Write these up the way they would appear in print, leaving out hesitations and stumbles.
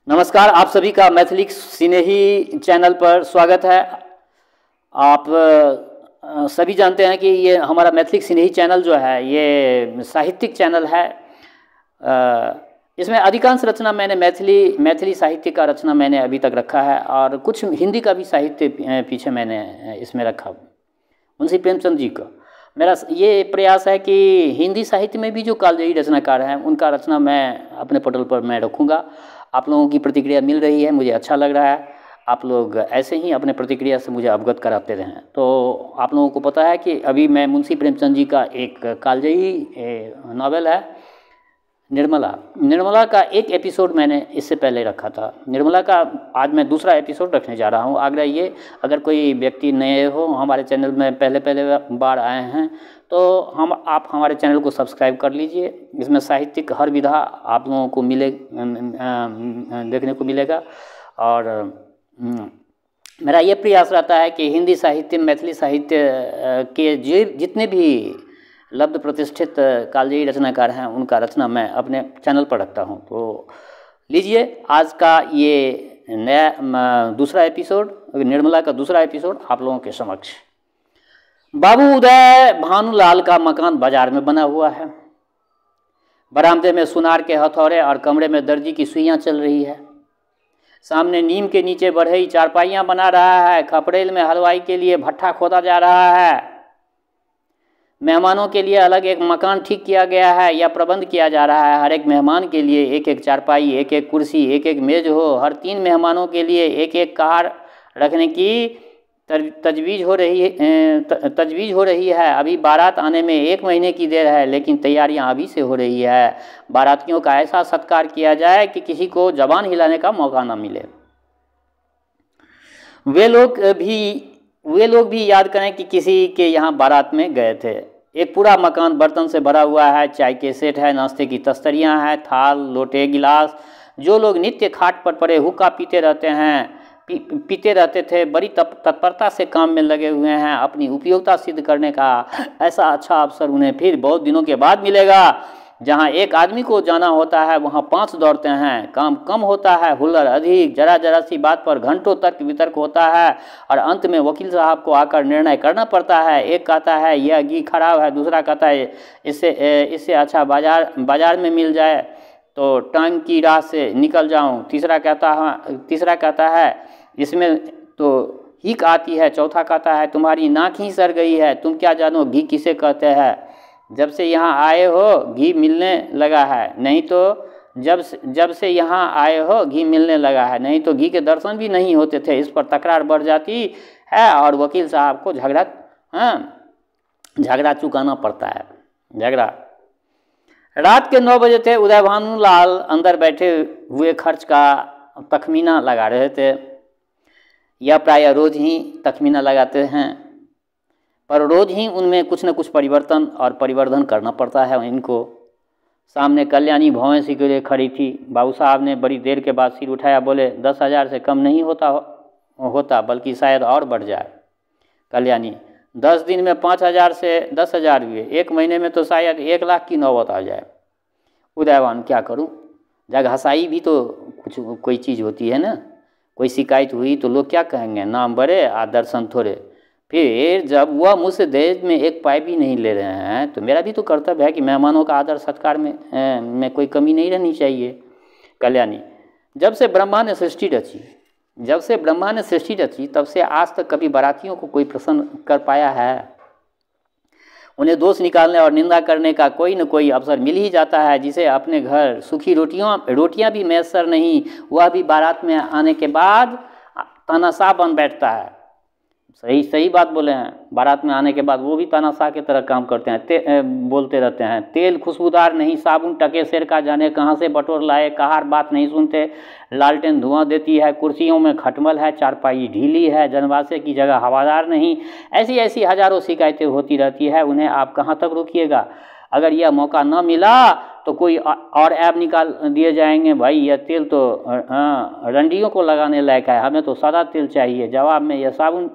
नमस्कार, आप सभी का मैथिली सिनेही चैनल पर स्वागत है। आप सभी जानते हैं कि ये हमारा मैथिली सिनेही चैनल जो है ये साहित्यिक चैनल है। इसमें अधिकांश रचना मैंने मैथिली साहित्य का रचना मैंने अभी तक रखा है और कुछ हिंदी का भी साहित्य पीछे मैंने इसमें रखा। मुंशी प्रेमचंद जी का मेरा ये प्रयास है कि हिंदी साहित्य में भी जो कालजयी रचनाकार हैं उनका रचना मैं अपने पटल पर मैं रखूँगा। आप लोगों की प्रतिक्रिया मिल रही है, मुझे अच्छा लग रहा है। आप लोग ऐसे ही अपने प्रतिक्रिया से मुझे अवगत कराते रहें। तो आप लोगों को पता है कि अभी मैं मुंशी प्रेमचंद जी का एक कालजयी नावल है निर्मला का एक एपिसोड मैंने इससे पहले रखा था। निर्मला का आज मैं दूसरा एपिसोड रखने जा रहा हूँ। आग्रह ये, अगर कोई व्यक्ति नए हो हमारे चैनल में पहले बार आए हैं तो आप हमारे चैनल को सब्सक्राइब कर लीजिए। इसमें साहित्यिक हर विधा आप लोगों को देखने को मिलेगा। और मेरा ये प्रयास रहता है कि हिंदी साहित्य मैथिली साहित्य के जितने भी लब्ध प्रतिष्ठित कालजयी रचनाकार हैं उनका रचना मैं अपने चैनल पर रखता हूं। तो लीजिए आज का ये नया दूसरा एपिसोड, निर्मला का दूसरा एपिसोड आप लोगों के समक्ष। बाबू उदय भानुलाल का मकान बाजार में बना हुआ है। बरामदे में सुनार के हथौड़े और कमरे में दर्जी की सुइयां चल रही है। सामने नीम के नीचे बढ़ई चारपाइयां बना रहा है। खपड़ेल में हलवाई के लिए भट्ठा खोदा जा रहा है। मेहमानों के लिए अलग एक मकान ठीक किया गया है या प्रबंध किया जा रहा है। हर एक मेहमान के लिए एक एक चारपाई, एक एक कुर्सी, एक एक मेज हो। हर 3 मेहमानों के लिए एक एक कार रखने की तजवीज़ हो रही है। अभी बारात आने में 1 महीने की देर है, लेकिन तैयारियां अभी से हो रही है। बारातियों का ऐसा सत्कार किया जाए कि किसी को जबान हिलाने का मौका ना मिले। वे लोग भी याद करें कि किसी के यहाँ बारात में गए थे। एक पूरा मकान बर्तन से भरा हुआ है। चाय के सेट है, नाश्ते की तस्तरियाँ हैं, थाल लोटे गिलास। जो लोग नित्य खाट पर पड़े हुक्का पीते रहते थे, बड़ी तत्परता से काम में लगे हुए हैं। अपनी उपयोगिता सिद्ध करने का ऐसा अच्छा अवसर उन्हें फिर बहुत दिनों के बाद मिलेगा। जहाँ एक आदमी को जाना होता है वहाँ 5 दौड़ते हैं। काम कम होता है, हुल्लड़ अधिक। जरा सी बात पर घंटों तर्क वितर्क होता है और अंत में वकील साहब को आकर निर्णय करना पड़ता है। एक कहता है यह घी खराब है, दूसरा कहता है इससे अच्छा बाजार में मिल जाए तो टांग की राह से निकल जाऊं। तीसरा कहता है इसमें तो हीक आती है। चौथा कहता है तुम्हारी नाक ही सड़ गई है, तुम क्या जानो घी किसे कहते हैं। जब से यहाँ आए हो घी मिलने लगा है, नहीं तो जब से यहाँ आए हो घी मिलने लगा है, नहीं तो घी के दर्शन भी नहीं होते थे। इस पर तकरार बढ़ जाती है और वकील साहब को झगड़ा चुकाना पड़ता है। झगड़ा रात के 9 बजे थे। उदय भानुलाल अंदर बैठे हुए खर्च का तखमीना लगा रहे थे। यह प्रायः रोज ही तखमीना लगाते हैं, पर रोज ही उनमें कुछ न कुछ परिवर्तन और परिवर्धन करना पड़ता है इनको। सामने कल्याणी भौंसी के लिए खड़ी थी। बाबू साहब ने बड़ी देर के बाद सिर उठाया, बोले 10,000 से कम नहीं होता बल्कि शायद और बढ़ जाए। कल्याणी 10 दिन में 5,000 से 10,000 हुए, 1 महीने में तो शायद 1 लाख की नौबत आ जाए। उदयवान क्या करूं, जगहसाई भी तो कोई चीज़ होती है ना। कोई शिकायत हुई तो लोग क्या कहेंगे, नाम बड़े आ दर्शन थोड़े। फिर जब वह मुझसे दहेज में 1 पाई भी नहीं ले रहे हैं तो मेरा भी तो कर्तव्य है कि मेहमानों का आदर सत्कार में कोई कमी नहीं रहनी चाहिए। कल्याणी जब से ब्रह्मा ने सृष्टि रची तब से आज तक कभी बारातियों को कोई प्रसन्न कर पाया है। उन्हें दोष निकालने और निंदा करने का कोई न कोई अवसर मिल ही जाता है। जिसे अपने घर सूखी रोटियां भी मैसर नहीं, वह भी बारात में आने के बाद तानाशाह बन बैठता है। सही बात बोले हैं। बारात में आने के बाद वो भी तानाशाह की तरह काम करते हैं, बोलते रहते हैं। तेल खुशबूदार नहीं, साबुन टके सिर का जाने कहाँ से बटोर लाए। कहार बात नहीं सुनते, लालटेन धुआं देती है। कुर्सियों में खटमल है, चारपाई ढीली है, जनवासे की जगह हवादार नहीं। ऐसी हजारों शिकायतें होती रहती है। उन्हें आप कहाँ तक रोकिएगा। अगर यह मौका न मिला तो कोई और ऐप निकाल दिए जाएंगे। भाई यह तेल तो रंडियों को लगाने लायक है, हमें तो सादा तेल चाहिए। जवाब में यह साबुन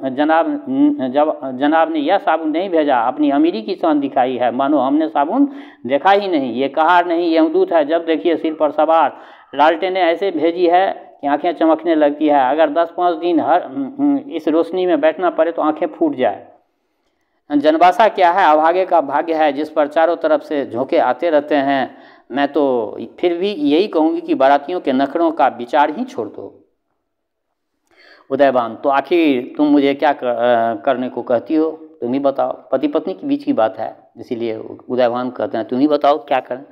जनाब ने यह साबुन नहीं भेजा, अपनी अमीरी की शान दिखाई है, मानो हमने साबुन देखा ही नहीं। ये कहार नहीं, यमदूत है, जब देखिए सिर पर सवार। लालटेनें ऐसे भेजी है कि आंखें चमकने लगती है। अगर 10-5 दिन हर इस रोशनी में बैठना पड़े तो आंखें फूट जाए। जनबासा क्या है? अभागे का भाग्य है जिस पर चारों तरफ से झोंके आते रहते हैं। मैं तो फिर भी यही कहूँगी कि बारातियों के नखरों का विचार ही छोड़ दो। उदयभान, तो आखिर तुम मुझे क्या करने को कहती हो? तुम ही बताओ। पति पत्नी के बीच की बात है, इसीलिए उदयभान कहते हैं तुम ही बताओ क्या करें।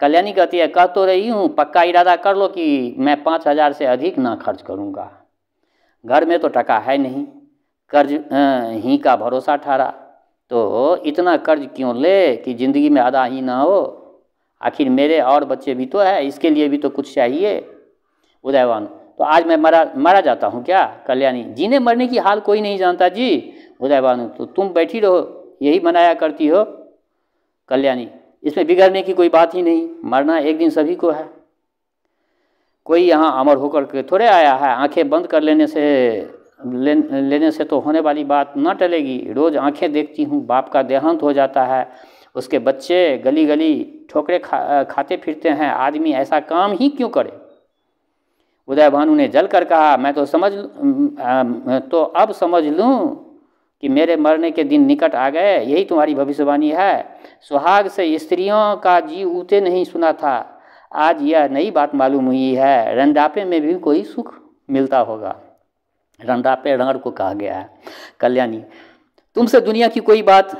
कल्याणी कहती है, कह तो रही हूँ, पक्का इरादा कर लो कि मैं 5,000 से अधिक ना खर्च करूँगा। घर में तो टका है नहीं, कर्ज ही का भरोसा ठहरा, तो इतना कर्ज क्यों ले कि ज़िंदगी में अदा ही ना हो। आखिर मेरे और बच्चे भी तो है, इसके लिए भी तो कुछ चाहिए। उदयभान, तो आज मैं मरा जाता हूँ क्या? कल्याणी, जीने मरने की हाल कोई नहीं जानता जी। उदयभानु, तो तुम बैठी रहो, यही मनाया करती हो। कल्याणी, इसमें बिगड़ने की कोई बात ही नहीं, मरना एक दिन सभी को है। कोई यहाँ अमर होकर के थोड़े आया है। आंखें बंद कर लेने से तो होने वाली बात न टलेगी। रोज़ आंखें देखती हूँ, बाप का देहांत हो जाता है, उसके बच्चे गली गली ठोकरे खाते फिरते हैं। आदमी ऐसा काम ही क्यों करे? उदयभानु ने जल कर कहा, मैं तो अब समझ लूँ कि मेरे मरने के दिन निकट आ गए। यही तुम्हारी भविष्यवाणी है। सुहाग से स्त्रियों का जी ऊते नहीं सुना था, आज यह नई बात मालूम हुई है। रंडापे में भी कोई सुख मिलता होगा। रंडापे रण को कहा गया है। कल्याणी, तुमसे दुनिया की कोई बात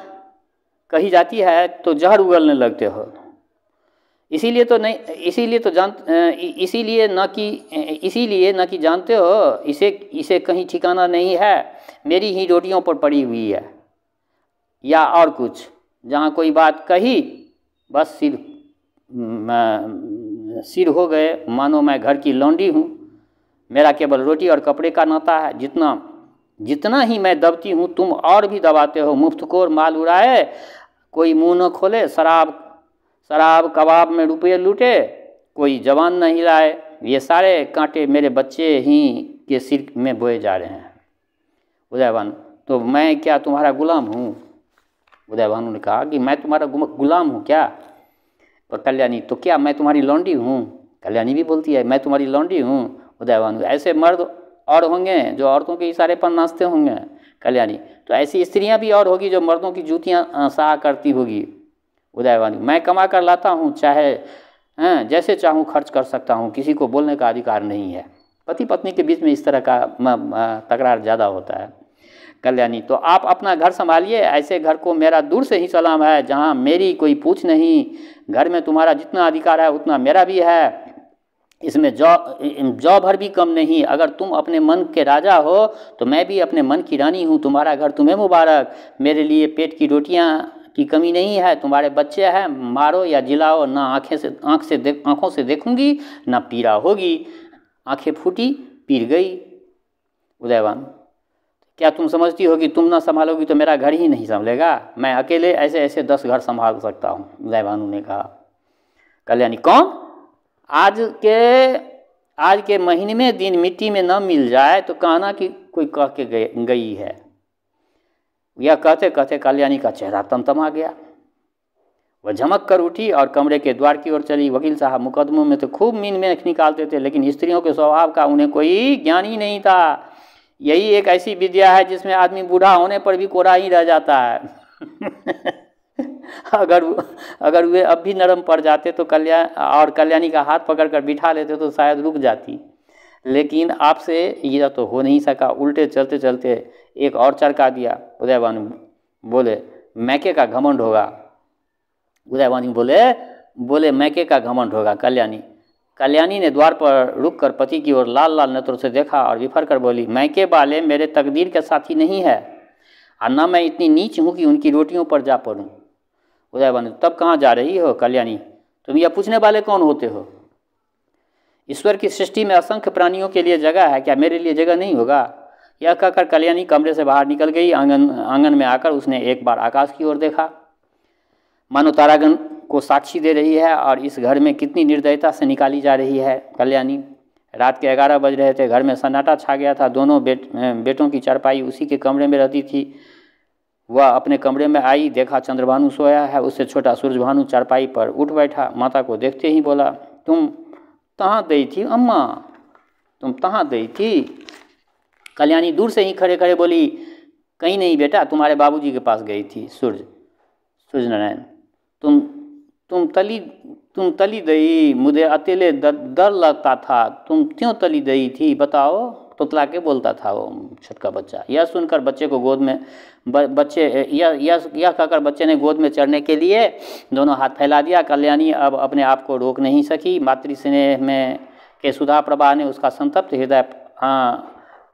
कही जाती है तो जहर उगलने लगते हो। इसीलिए न कि जानते हो इसे कहीं ठिकाना नहीं है। मेरी ही रोटियों पर पड़ी हुई है या और कुछ। जहाँ कोई बात कही बस सिर हो गए, मानो मैं घर की लौंडी हूँ। मेरा केवल रोटी और कपड़े का नाता है। जितना ही मैं दबती हूँ तुम और भी दबाते हो। मुफ्तखोर माल उड़ाए, कोई मुंह न खोले। शराब कबाब में रुपये लूटे, कोई जवान न हिलाए। ये सारे कांटे मेरे बच्चे ही के सिर में बोए जा रहे हैं। उदयभानु, तो मैं क्या तुम्हारा गुलाम हूँ? उदयभानु ने कहा कि मैं तुम्हारा गुलाम हूँ क्या? तो कल्याणी, तो क्या मैं तुम्हारी लौंडी हूँ? कल्याणी भी बोलती है, मैं तुम्हारी लौंडी हूँ। उदयभानु, ऐसे मर्द और होंगे जो औरतों के इशारे पर नाचते होंगे। कल्याणी, तो ऐसी स्त्रियां भी और होगी जो मर्दों की जूतियां सहा करती होगी। उदयभानु, मैं कमा कर लाता हूँ, चाहे जैसे चाहूँ खर्च कर सकता हूँ, किसी को बोलने का अधिकार नहीं है। पति पत्नी के बीच में इस तरह का तकरार ज़्यादा होता है। कल्याणी, तो आप अपना घर संभालिए। ऐसे घर को मेरा दूर से ही सलाम है जहाँ मेरी कोई पूछ नहीं। घर में तुम्हारा जितना अधिकार है उतना मेरा भी है, इसमें जौ भर भी कम नहीं। अगर तुम अपने मन के राजा हो तो मैं भी अपने मन की रानी हूँ। तुम्हारा घर तुम्हें मुबारक। मेरे लिए पेट की रोटियाँ की कमी नहीं है। तुम्हारे बच्चे हैं, मारो या जिलाओ, ना आँखों से देखूंगी ना पीड़ा होगी। आंखें फूटी, पीर गई। उदयभानु, क्या तुम समझती हो कि तुम ना संभालोगी तो मेरा घर ही नहीं संभलेगा? मैं अकेले ऐसे 10 घर संभाल सकता हूँ। उदयभानु ने कहा। कल्याणी, कौन? आज के महीने में दिन मिट्टी में न मिल जाए तो कहना कि कोई कह के गई है। यह कहते कहते कल्याणी का चेहरा तमतमा गया। वह झमक कर उठी और कमरे के द्वार की ओर चली। वकील साहब मुकदमों में तो खूब मीन मेख निकालते थे, लेकिन स्त्रियों के स्वभाव का उन्हें कोई ज्ञान ही नहीं था। यही एक ऐसी विद्या है जिसमें आदमी बूढ़ा होने पर भी कोरा ही रह जाता है। अगर वे अब भी नरम पड़ जाते तो कल्याणी का हाथ पकड़कर बिठा लेते तो शायद रुक जाती, लेकिन आपसे यह तो हो नहीं सका। उल्टे चलते चलते एक और चरका दिया। उदयभानु बोले, मैके का घमंड होगा। उदयभानु बोले मैके का घमंड होगा। कल्याणी ने द्वार पर रुककर पति की ओर लाल लाल नेत्रों से देखा और विफर कर बोली, मैके वाले मेरे तकदीर के साथी नहीं है, और न मैं इतनी नीच हूँ कि उनकी रोटियों पर जा पड़ूं। उदयभानु, तब कहाँ जा रही हो? कल्याणी, तुम यह पूछने वाले कौन होते हो? ईश्वर की सृष्टि में असंख्य प्राणियों के लिए जगह है, क्या मेरे लिए जगह नहीं होगा? यह कहकर कल्याणी कमरे से बाहर निकल गई। आंगन में आकर उसने एक बार आकाश की ओर देखा, मानो तारागण को साक्षी दे रही है और इस घर में कितनी निर्दयता से निकाली जा रही है। कल्याणी, रात के 11 बज रहे थे। घर में सन्नाटा छा गया था। दोनों बेटों की चारपाई उसी के कमरे में रहती थी। वह अपने कमरे में आई, देखा चंद्रभानु सोया है। उससे छोटा सूरजभानु चारपाई पर उठ बैठा। माता को देखते ही बोला, तुम कहाँ गई थी अम्मा? तुम कहाँ गई थी? कल्याणी दूर से ही खड़े खड़े बोली, कहीं नहीं बेटा, तुम्हारे बाबूजी के पास गई थी। सूर्य नारायण, तुम तली गई, मुझे अकेले डर लगता था, तुम क्यों तली गई थी बताओ? तोतला के बोलता था वो छोटका बच्चा। यह सुनकर बच्चे को गोद में यह कहकर बच्चे ने गोद में चढ़ने के लिए दोनों हाथ फैला दिया। कल्याणी अब अपने आप को रोक नहीं सकी। मातृ स्नेह में के सुधा प्रभा ने उसका संतप्त हृदय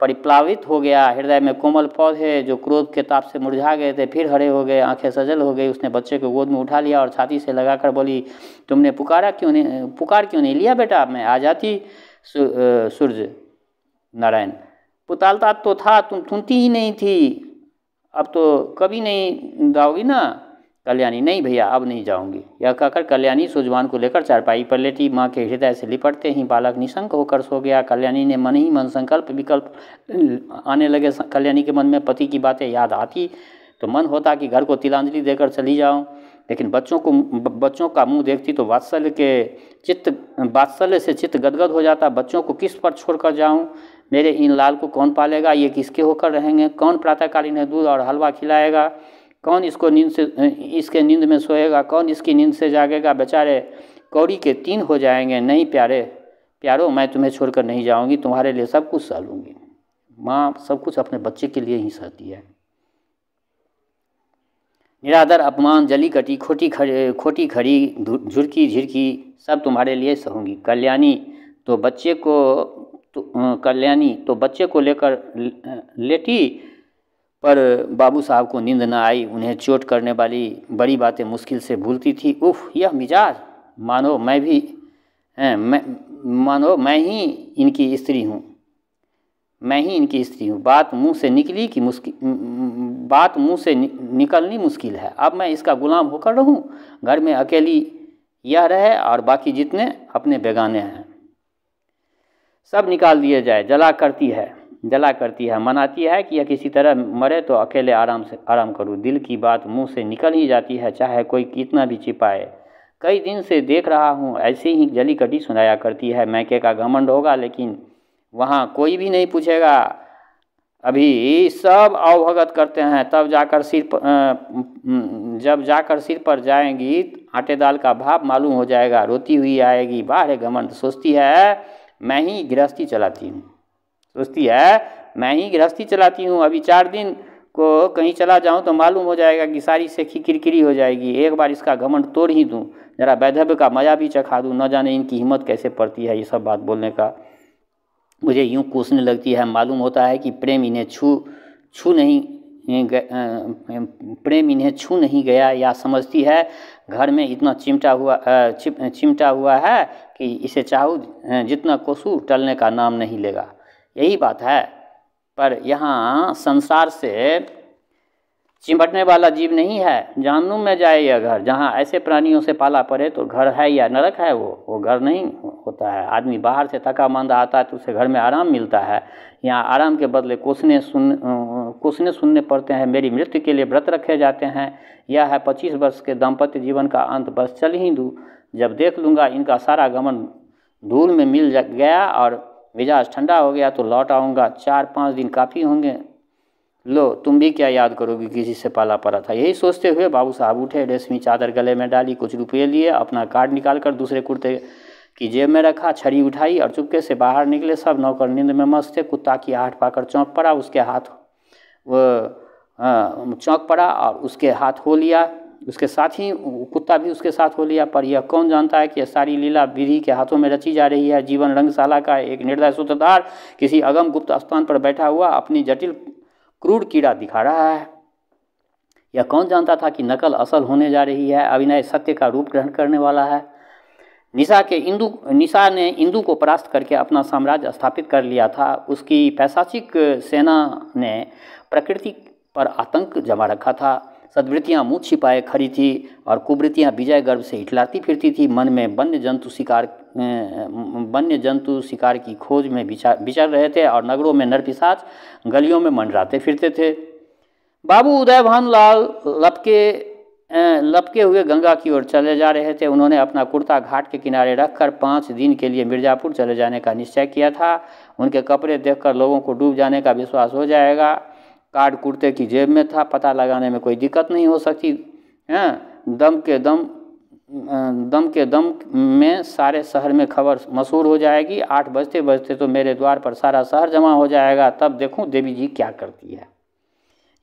परिप्लावित हो गया। हृदय में कोमल पौधे जो क्रोध के ताप से मुरझा गए थे फिर हरे हो गए, आंखें सजल हो गई। उसने बच्चे को गोद में उठा लिया और छाती से लगाकर बोली, तुमने पुकार क्यों नहीं लिया बेटा? मैं आ जाती। सूर्य नारायण, पुतालता तो था, तुम सुनती ही नहीं थी, अब तो कभी नहीं जाओगी ना? कल्याणी, नहीं भैया अब नहीं जाऊंगी। यह कहकर कल्याणी सूर्यवान को लेकर चारपाई पर लेटी। माँ के हृदय से लिपटते ही बालक निशंक होकर सो गया। कल्याणी ने मन ही मन संकल्प विकल्प आने लगे। कल्याणी के मन में पति की बातें याद आती तो मन होता कि घर को तिलांजलि देकर चली जाऊं, लेकिन बच्चों का मुंह देखती तो वात्सल्य से चित्त गदगद हो जाता। बच्चों को किस पर छोड़कर जाऊं? मेरे इन लाल को कौन पालेगा? ये किसके होकर रहेंगे? कौन प्रातःकालीन दूध और हलवा खिलाएगा? कौन इसके नींद में सोएगा? कौन इसकी नींद से जागेगा? बेचारे कौड़ी के 3 हो जाएंगे। नहीं प्यारो, मैं तुम्हें छोड़कर नहीं जाऊंगी, तुम्हारे लिए सब कुछ सह लूंगी। माँ सब कुछ अपने बच्चे के लिए ही सहती है। निरादर, अपमान, जली कटी, खोटी खड़ी, झुरकी झिरकी सब तुम्हारे लिए सहूंगी। कल्याणी तो बच्चे को लेकर लेटी, पर बाबू साहब को नींद न आई। उन्हें चोट करने वाली बड़ी बातें मुश्किल से भूलती थी। उफ, यह मिजाज, मानो मैं ही इनकी स्त्री हूँ। बात मुंह से निकलनी मुश्किल है। अब मैं इसका गुलाम होकर रहूं? घर में अकेली यह रहे और बाकी जितने अपने बेगाने हैं सब निकाल दिए जाए। जला करती है, मनाती है कि यह किसी तरह मरे तो अकेले आराम करूं। दिल की बात मुंह से निकल ही जाती है, चाहे कोई कितना भी छिपाए। कई दिन से देख रहा हूं ऐसे ही जली कटी सुनाया करती है। मैके का घमंड होगा, लेकिन वहाँ कोई भी नहीं पूछेगा। अभी सब अवभगत करते हैं, जब जाकर सिर पर जाएंगी आटे दाल का भाव मालूम हो जाएगा। रोती हुई आएगी, बाहर घमंड। सोचती है मैं ही गृहस्थी चलाती हूँ। अभी 4 दिन को कहीं चला जाऊँ तो मालूम हो जाएगा कि सारी सेखी किरकिरी हो जाएगी। एक बार इसका घमंड तोड़ ही दूँ, जरा वैधव्य का मजा भी चखा दूँ। न जाने इनकी हिम्मत कैसे पड़ती है ये सब बात बोलने का। मुझे यूं कोसने लगती है। मालूम होता है कि प्रेम इन्हें छू नहीं गया, या समझती है घर में इतना चिमटा हुआ है कि इसे चाहूँ जितना कोसू टलने का नाम नहीं लेगा। यही बात है। पर यहाँ संसार से चिमटने वाला जीव नहीं है। जहन्नुम में जाए यह घर, जहाँ ऐसे प्राणियों से पाला पड़े तो घर है या नरक है? वो घर नहीं होता है। आदमी बाहर से थका मांदा आता है तो उसे घर में आराम मिलता है। यहाँ आराम के बदले कोसने सुनने पड़ते हैं। मेरी मृत्यु के लिए व्रत रखे जाते हैं। यह है 25 वर्ष के दाम्पत्य जीवन का अंत। बस चल ही दूँ, जब देख लूँगा इनका सारा घमंड धूल में मिल गया और मिजाज ठंडा हो गया तो लौट आऊँगा। 4-5 दिन काफ़ी होंगे। लो, तुम भी क्या याद करोगी, किसी से पाला पड़ा था। यही सोचते हुए बाबू साहब उठे, रेशमी चादर गले में डाली, कुछ रुपये लिए, अपना कार्ड निकालकर दूसरे कुर्ते की जेब में रखा, छड़ी उठाई और चुपके से बाहर निकले। सब नौकर नींद में मस्त थे। कुत्ता की आहट पाकर चौंक पड़ा, और उसके हाथ हो लिया। उसके साथ ही कुत्ता भी उसके साथ हो लिया। पर यह कौन जानता है कि यह सारी लीला विधि के हाथों में रची जा रही है। जीवन रंगशाला का एक निर्दय सूत्रधार किसी अगम गुप्त स्थान पर बैठा हुआ अपनी जटिल क्रूर कीड़ा दिखा रहा है। यह कौन जानता था कि नकल असल होने जा रही है, अभिनय सत्य का रूप ग्रहण करने वाला है। निशा ने इंदु को परास्त करके अपना साम्राज्य स्थापित कर लिया था। उसकी पैशाचिक सेना ने प्रकृति पर आतंक जमा रखा था। सद्वृत्तियाँ मुँह छिपाए खड़ी थी और कुवृत्तियाँ विजय गर्व से इठलाती फिरती थी। मन में वन्य जंतु शिकार की खोज में विचर रहे थे और नगरों में नरपिशाच गलियों में मंडराते फिरते थे। बाबू उदयभान लाल लपके लपके हुए गंगा की ओर चले जा रहे थे। उन्होंने अपना कुर्ता घाट के किनारे रखकर 5 दिन के लिए मिर्ज़ापुर चले जाने का निश्चय किया था। उनके कपड़े देखकर लोगों को डूब जाने का विश्वास हो जाएगा। कार्ड कुर्ते की जेब में था, पता लगाने में कोई दिक्कत नहीं हो सकती। दम के दम में सारे शहर में खबर मशहूर हो जाएगी। 8 बजते बजते तो मेरे द्वार पर सारा शहर जमा हो जाएगा, तब देखूं देवी जी क्या करती है।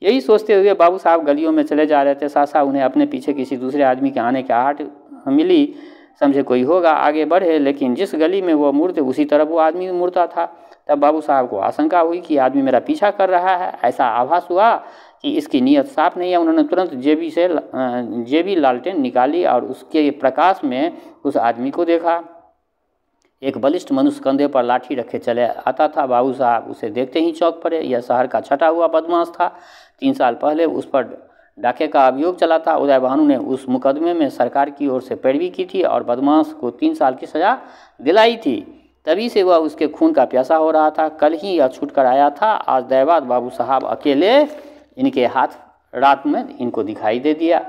यही सोचते हुए बाबू साहब गलियों में चले जा रहे थे। सासा उन्हें अपने पीछे किसी दूसरे आदमी के आने की आहट मिली। समझे कोई होगा, आगे बढ़े, लेकिन जिस गली में वो मुड़ते उसी तरफ वो आदमी मुड़ता था। तब बाबू साहब को आशंका हुई कि आदमी मेरा पीछा कर रहा है। ऐसा आभास हुआ कि इसकी नीयत साफ नहीं है। उन्होंने तुरंत जेबी लालटेन निकाली और उसके प्रकाश में उस आदमी को देखा। एक बलिष्ठ मनुष्य कंधे पर लाठी रखे चले आता था। बाबू साहब उसे देखते ही चौंक पड़े। यह शहर का छटा हुआ बदमाश था। 3 साल पहले उस पर डाके का अभियोग चला था। उदय भानु ने उस मुकदमे में सरकार की ओर से पैरवी की थी और बदमाश को 3 साल की सज़ा दिलाई थी। तभी से वह उसके खून का प्यासा हो रहा था। कल ही यह छूट कर आया था। आज दैवाद बाबू साहब अकेले इनके हाथ रात में इनको दिखाई दे दिया।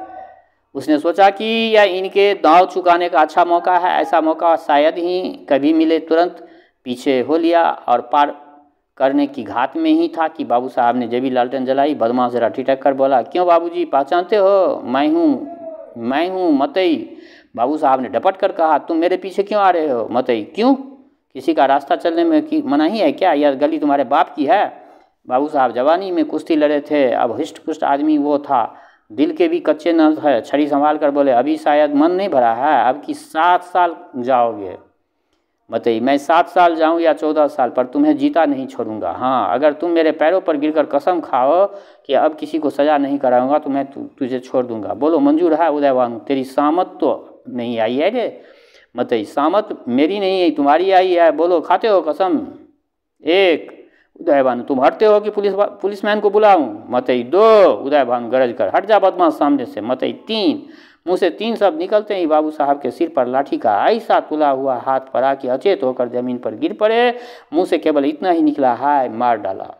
उसने सोचा कि यह इनके दांव चुकाने का अच्छा मौका है। ऐसा मौका शायद ही कभी मिले। तुरंत पीछे हो लिया और पार करने की घात में ही था कि बाबू साहब ने जेबी लालटेन जलाई। बदमाश जरा ठिठक कर बोला, क्यों बाबूजी, पहचानते हो? मैं हूँ मतई। बाबू साहब ने डपट कर कहा, तुम मेरे पीछे क्यों आ रहे हो? मतई, क्यों? किसी का रास्ता चलने में मनाही है क्या? यह गली तुम्हारे बाप की है? बाबू साहब जवानी में कुश्ती लड़े थे। अब हिष्ट पुष्ट आदमी वो था, दिल के भी कच्चे न है। छड़ी संभाल कर बोले, अभी शायद मन नहीं भरा है, अब की 7 साल जाओगे? बताइए, मैं 7 साल जाऊं या 14 साल, पर तुम्हें जीता नहीं छोड़ूंगा। हाँ, अगर तुम मेरे पैरों पर गिरकर कसम खाओ कि अब किसी को सजा नहीं कराऊंगा तो मैं तुझे छोड़ दूंगा। बोलो, मंजूर है उदय भानु? तेरी सामत तो नहीं आई है रे। बताइए, सामत मेरी नहीं है, तुम्हारी आई है। बोलो, खाते हो कसम? 1। उदय भानु, तुम हटते हो कि पुलिसमैन को बुलाऊं? मतई 2। उदय भानु गरज कर, हट जा बदमाश सामने से। मतई 3। मुंह से 3 शब्द निकलते ही बाबू साहब के सिर पर लाठी का ऐसा तुला हुआ हाथ पड़ा कि अचेत होकर जमीन पर गिर पड़े। मुंह से केवल इतना ही निकला, हाय, मार डाला।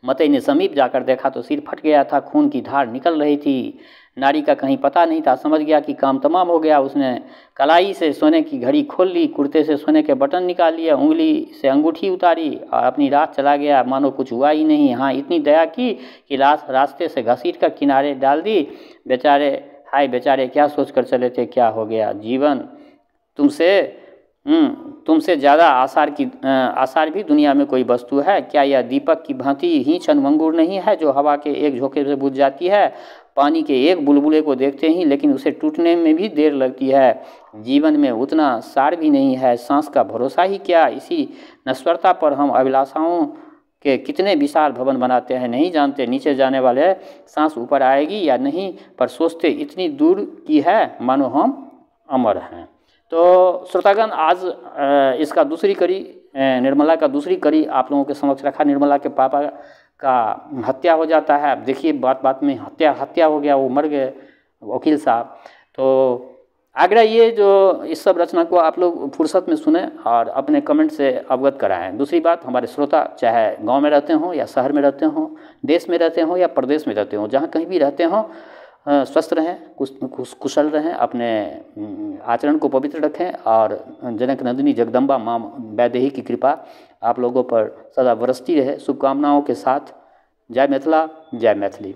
मतई ने समीप जाकर देखा तो सिर फट गया था, खून की धार निकल रही थी। नारी का कहीं पता नहीं था। समझ गया कि काम तमाम हो गया। उसने कलाई से सोने की घड़ी खोल ली, कुर्ते से सोने के बटन निकाल लिए, उंगली से अंगूठी उतारी और अपनी राह चला गया मानो कुछ हुआ ही नहीं। हाँ, इतनी दया की कि रास्ते से घसीट कर किनारे डाल दी। बेचारे, हाय बेचारे, क्या सोच कर चले थे, क्या हो गया? जीवन तुमसे ज़्यादा आसार भी दुनिया में कोई वस्तु है क्या? यह दीपक की भांति ही क्षणभंगुर नहीं है जो हवा के एक झोंके से बुझ जाती है, पानी के एक बुलबुले को देखते ही, लेकिन उसे टूटने में भी देर लगती है। जीवन में उतना सार भी नहीं है। सांस का भरोसा ही क्या? इसी नश्वरता पर हम अभिलाषाओं के कितने विशाल भवन बनाते हैं, नहीं जानते नीचे जाने वाले सांस ऊपर आएगी या नहीं, पर सोचते इतनी दूर की है मानो हम अमर हैं। तो श्रोतागण, आज इसका दूसरी कड़ी, निर्मला का दूसरी कड़ी आप लोगों के समक्ष रखा। निर्मला के पापा का हत्या हो जाता है। अब देखिए, बात में हत्या हो गया, वो मर गए वकील साहब। तो आग्रह ये, जो इस सब रचना को आप लोग फुर्सत में सुने और अपने कमेंट से अवगत कराएं। दूसरी बात, हमारे श्रोता चाहे गांव में रहते हों या शहर में रहते हों, देश में रहते हों या प्रदेश में रहते हों, जहाँ कहीं भी रहते हों, स्वस्थ रहें, कुशल रहें, अपने आचरण को पवित्र रखें और जनक नंदिनी जगदम्बा माँ वैदेही की कृपा आप लोगों पर सदा बरसती रहे। शुभकामनाओं के साथ, जय मिथिला, जय मैथिली।